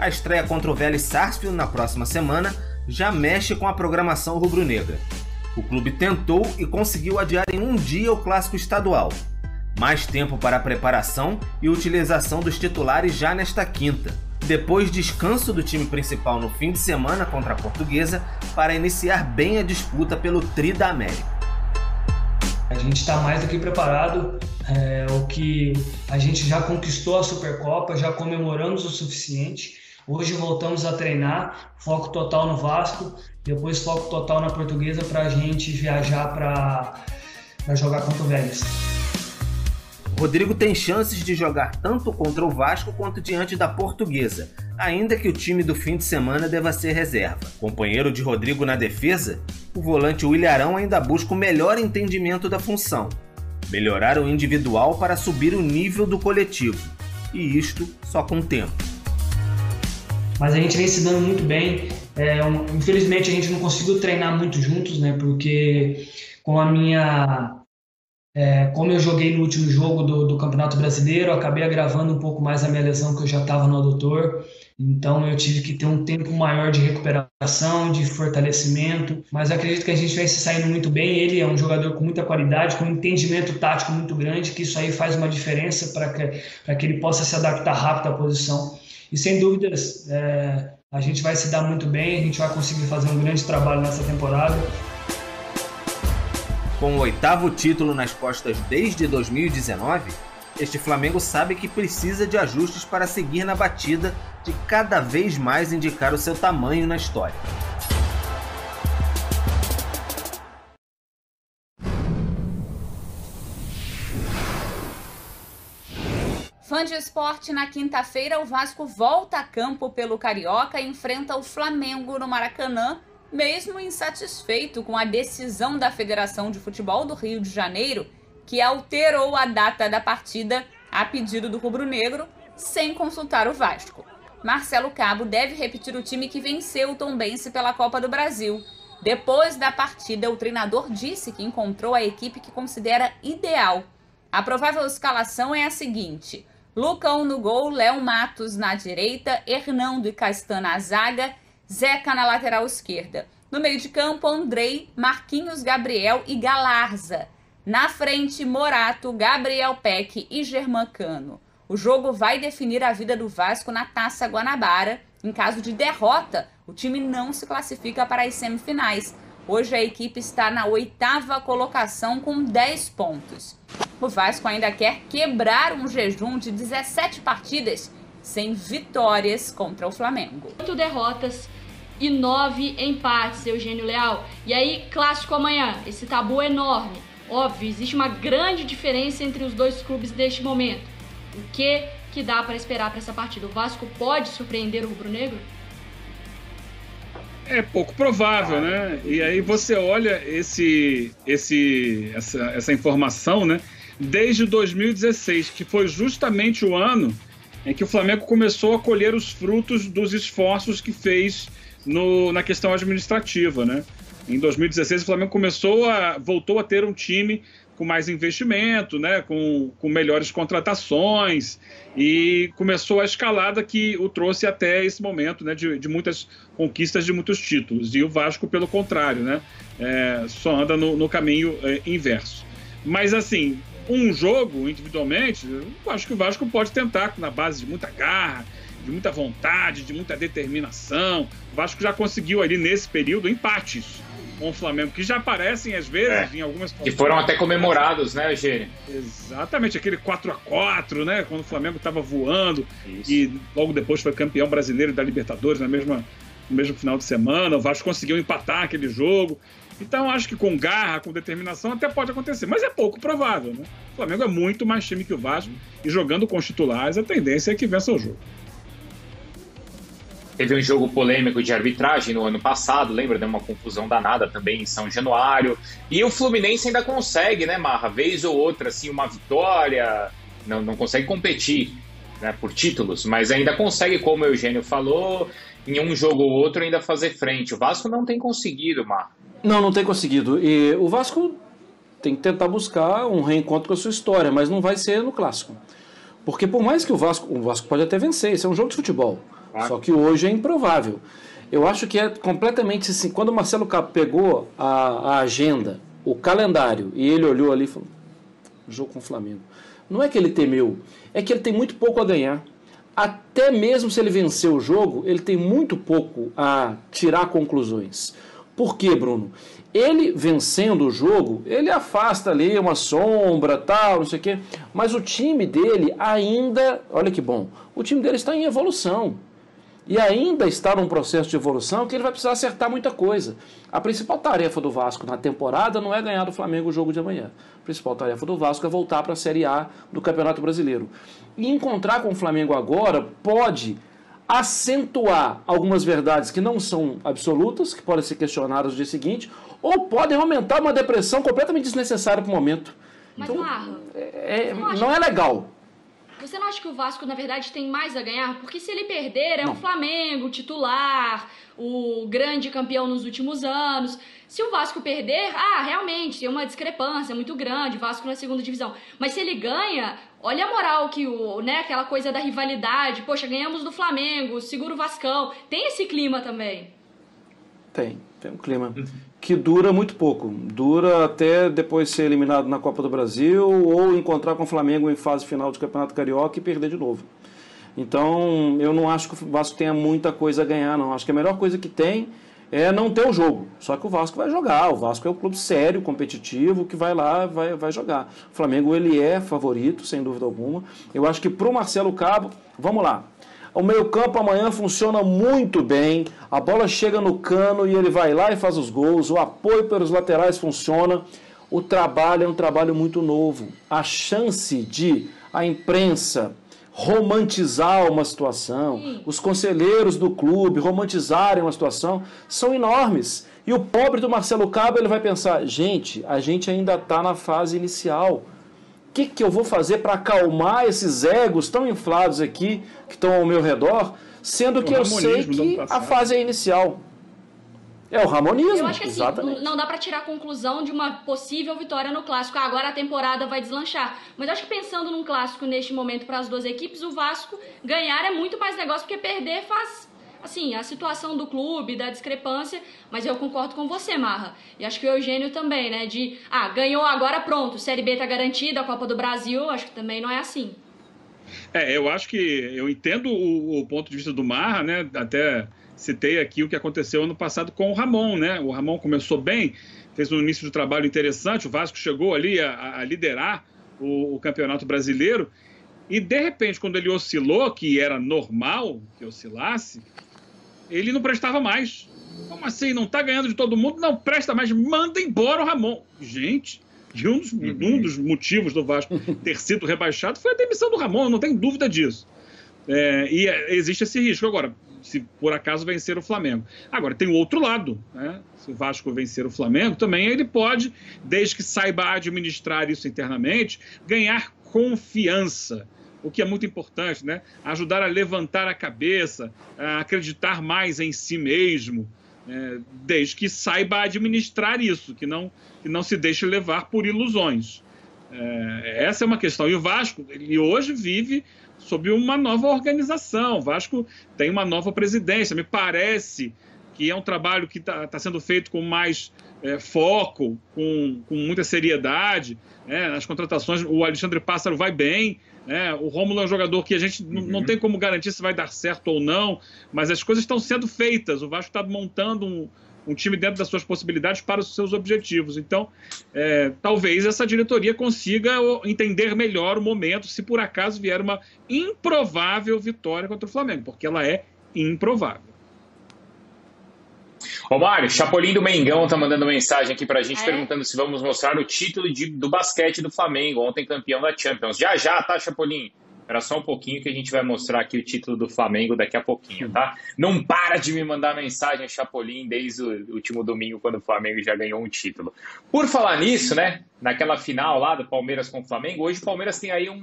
A estreia contra o Vélez Sarsfield na próxima semana já mexe com a programação rubro-negra. O clube tentou e conseguiu adiar em um dia o clássico estadual. Mais tempo para a preparação e utilização dos titulares já nesta quinta. Depois descanso do time principal no fim de semana contra a Portuguesa para iniciar bem a disputa pelo Tri da América. A gente está mais do que preparado, o que a gente já conquistou a Supercopa, já comemoramos o suficiente. Hoje voltamos a treinar, foco total no Vasco, depois foco total na Portuguesa para a gente viajar para jogar contra o Vélez. Rodrigo tem chances de jogar tanto contra o Vasco quanto diante da Portuguesa, ainda que o time do fim de semana deva ser reserva. Companheiro de Rodrigo na defesa, o volante Willian ainda busca o melhor entendimento da função, melhorar o individual para subir o nível do coletivo, e isto só com o tempo. Mas a gente vem se dando muito bem, infelizmente a gente não conseguiu treinar muito juntos, né? Porque como eu joguei no último jogo do Campeonato Brasileiro, eu acabei agravando um pouco mais a minha lesão, que eu já estava no adutor, então eu tive que ter um tempo maior de recuperação, de fortalecimento, mas eu acredito que a gente vem se saindo muito bem. Ele é um jogador com muita qualidade, com um entendimento tático muito grande, que isso aí faz uma diferença para que ele possa se adaptar rápido à posição. E sem dúvidas, a gente vai se dar muito bem, a gente vai conseguir fazer um grande trabalho nessa temporada. Com o 8º título nas costas desde 2019, este Flamengo sabe que precisa de ajustes para seguir na batida de cada vez mais indicar o seu tamanho na história. Fã de esporte, na quinta-feira o Vasco volta a campo pelo Carioca e enfrenta o Flamengo no Maracanã, mesmo insatisfeito com a decisão da Federação de Futebol do Rio de Janeiro, que alterou a data da partida a pedido do rubro-negro, sem consultar o Vasco. Marcelo Cabo deve repetir o time que venceu o Tombense pela Copa do Brasil. Depois da partida, o treinador disse que encontrou a equipe que considera ideal. A provável escalação é a seguinte: Lucão no gol, Léo Matos na direita, Hernando e Castan na zaga, Zeca na lateral esquerda. No meio de campo, Andrei, Marquinhos, Gabriel e Galarza. Na frente, Morato, Gabriel Peck e Germancano. O jogo vai definir a vida do Vasco na Taça Guanabara. Em caso de derrota, o time não se classifica para as semifinais. Hoje a equipe está na 8ª colocação com 10 pontos. O Vasco ainda quer quebrar um jejum de 17 partidas sem vitórias contra o Flamengo. 8 derrotas e 9 empates, Eugênio Leal. E aí, clássico amanhã, esse tabu é enorme. Óbvio, existe uma grande diferença entre os dois clubes neste momento. O que dá para esperar para essa partida? O Vasco pode surpreender o rubro-negro? É pouco provável, né? E aí você olha essa informação, né? Desde 2016, que foi justamente o ano em que o Flamengo começou a colher os frutos dos esforços que fez na questão administrativa, né? Em 2016, o Flamengo voltou a ter um time com mais investimento, né? Com melhores contratações, e começou a escalada que o trouxe até esse momento, né? De muitas conquistas, de muitos títulos. E o Vasco, pelo contrário, né? Só anda no caminho inverso. Mas, assim, um jogo individualmente, eu acho que o Vasco pode tentar, na base de muita garra, de muita vontade, de muita determinação. O Vasco já conseguiu ali nesse período empates com o Flamengo, que já aparecem às vezes em algumas... Que foram até comemorados, né, Eugênio? Exatamente, aquele 4-4, né, quando o Flamengo estava voando. Isso. E logo depois foi campeão brasileiro da Libertadores no mesmo final de semana. O Vasco conseguiu empatar aquele jogo. Então, acho que com garra, com determinação, até pode acontecer. Mas é pouco provável, né? O Flamengo é muito mais time que o Vasco. E jogando com os titulares, a tendência é que vença o jogo. Teve um jogo polêmico de arbitragem no ano passado, lembra? Deu uma confusão danada também em São Januário. E o Fluminense ainda consegue, né, Marra? Vez ou outra, assim, uma vitória. Não consegue competir, né, por títulos, mas ainda consegue, como o Eugênio falou, em um jogo ou outro ainda fazer frente. O Vasco não tem conseguido, Marra. Não tem conseguido. E o Vasco tem que tentar buscar um reencontro com a sua história, mas não vai ser no Clássico. Porque por mais que o Vasco pode até vencer, isso é um jogo de futebol. Só que hoje é improvável. Eu acho que é completamente assim, quando o Marcelo Cabo pegou a agenda, o calendário, e ele olhou ali e falou, jogo com o Flamengo. Não é que ele temeu, é que ele tem muito pouco a ganhar. Até mesmo se ele vencer o jogo, ele tem muito pouco a tirar conclusões. Por quê, Bruno? Ele vencendo o jogo, ele afasta ali uma sombra, tal, não sei o quê, mas o time dele ainda, olha que bom, o time dele está em evolução. E ainda está num processo de evolução que ele vai precisar acertar muita coisa. A principal tarefa do Vasco na temporada não é ganhar do Flamengo o jogo de amanhã. A principal tarefa do Vasco é voltar para a Série A do Campeonato Brasileiro. E encontrar com o Flamengo agora pode acentuar algumas verdades que não são absolutas, que podem ser questionadas no dia seguinte, ou podem aumentar uma depressão completamente desnecessária para o momento. Mas, então, Marra, não é legal. Você não acha que o Vasco, na verdade, tem mais a ganhar? Porque se ele perder, é o Flamengo, o titular, o grande campeão nos últimos anos. Se o Vasco perder, realmente, tem uma discrepância muito grande, o Vasco na segunda divisão. Mas se ele ganha, olha a moral que aquela coisa da rivalidade. Poxa, ganhamos do Flamengo, segura o Vascão. Tem esse clima também. Tem um clima que dura muito pouco. Dura até depois ser eliminado na Copa do Brasil ou encontrar com o Flamengo em fase final do Campeonato Carioca e perder de novo. Então, eu não acho que o Vasco tenha muita coisa a ganhar, não. Acho que a melhor coisa que tem é não ter o jogo. Só que o Vasco vai jogar. O Vasco é um clube sério, competitivo, que vai lá, vai jogar. O Flamengo, ele é favorito, sem dúvida alguma. Eu acho que para o Marcelo Cabo, vamos lá. O meio-campo amanhã funciona muito bem, a bola chega no cano e ele vai lá e faz os gols, o apoio pelos laterais funciona, o trabalho é um trabalho muito novo. A chance de a imprensa romantizar uma situação, os conselheiros do clube romantizarem uma situação, são enormes. E o pobre do Marcelo Cabo, ele vai pensar, gente, a gente ainda está na fase inicial. O que eu vou fazer para acalmar esses egos tão inflados aqui, que estão ao meu redor, sendo que eu sei que a fase é inicial. É o ramonismo, eu acho que assim, exatamente. Não dá para tirar a conclusão de uma possível vitória no Clássico. Agora a temporada vai deslanchar. Mas eu acho que pensando num Clássico neste momento para as duas equipes, o Vasco ganhar é muito mais negócio, porque perder faz... Assim, a situação do clube, da discrepância, mas eu concordo com você, Marra. E acho que o Eugênio também, né? Ganhou agora, pronto, Série B tá garantida, a Copa do Brasil, acho que também não é assim. Eu acho que eu entendo o ponto de vista do Marra, né? Até citei aqui o que aconteceu ano passado com o Ramon, né? O Ramon começou bem, fez um início de trabalho interessante, o Vasco chegou ali a liderar o Campeonato Brasileiro, e de repente, quando ele oscilou, que era normal que oscilasse, ele não prestava mais. Como assim? Não está ganhando de todo mundo? Não presta mais. Manda embora o Ramon. Gente, e um dos motivos do Vasco ter sido rebaixado foi a demissão do Ramon, não tem dúvida disso. E existe esse risco. Agora, se por acaso vencer o Flamengo. Agora, tem o outro lado, né? Se o Vasco vencer o Flamengo, também ele pode, desde que saiba administrar isso internamente, ganhar confiança. O que é muito importante, né? Ajudar a levantar a cabeça, a acreditar mais em si mesmo, desde que saiba administrar isso, que não se deixe levar por ilusões. Essa é uma questão. E o Vasco, ele hoje vive sob uma nova organização. O Vasco tem uma nova presidência. Me parece que é um trabalho que está sendo feito com mais foco, com muita seriedade. As contratações, o Alexandre Pássaro vai bem. O Rômulo é um jogador que a gente não tem como garantir se vai dar certo ou não, mas as coisas estão sendo feitas. O Vasco está montando um time dentro das suas possibilidades para os seus objetivos. Então, talvez essa diretoria consiga entender melhor o momento, se por acaso vier uma improvável vitória contra o Flamengo, porque ela é improvável. Ô Mário, Chapolin do Mengão tá mandando mensagem aqui pra gente, perguntando se vamos mostrar o título do basquete do Flamengo, ontem campeão da Champions. Já, tá, Chapolin? Era só um pouquinho que a gente vai mostrar aqui o título do Flamengo daqui a pouquinho, tá? Não para de me mandar mensagem, Chapolin, desde o último domingo, quando o Flamengo já ganhou um título. Por falar nisso, né, naquela final lá do Palmeiras com o Flamengo, hoje o Palmeiras tem aí um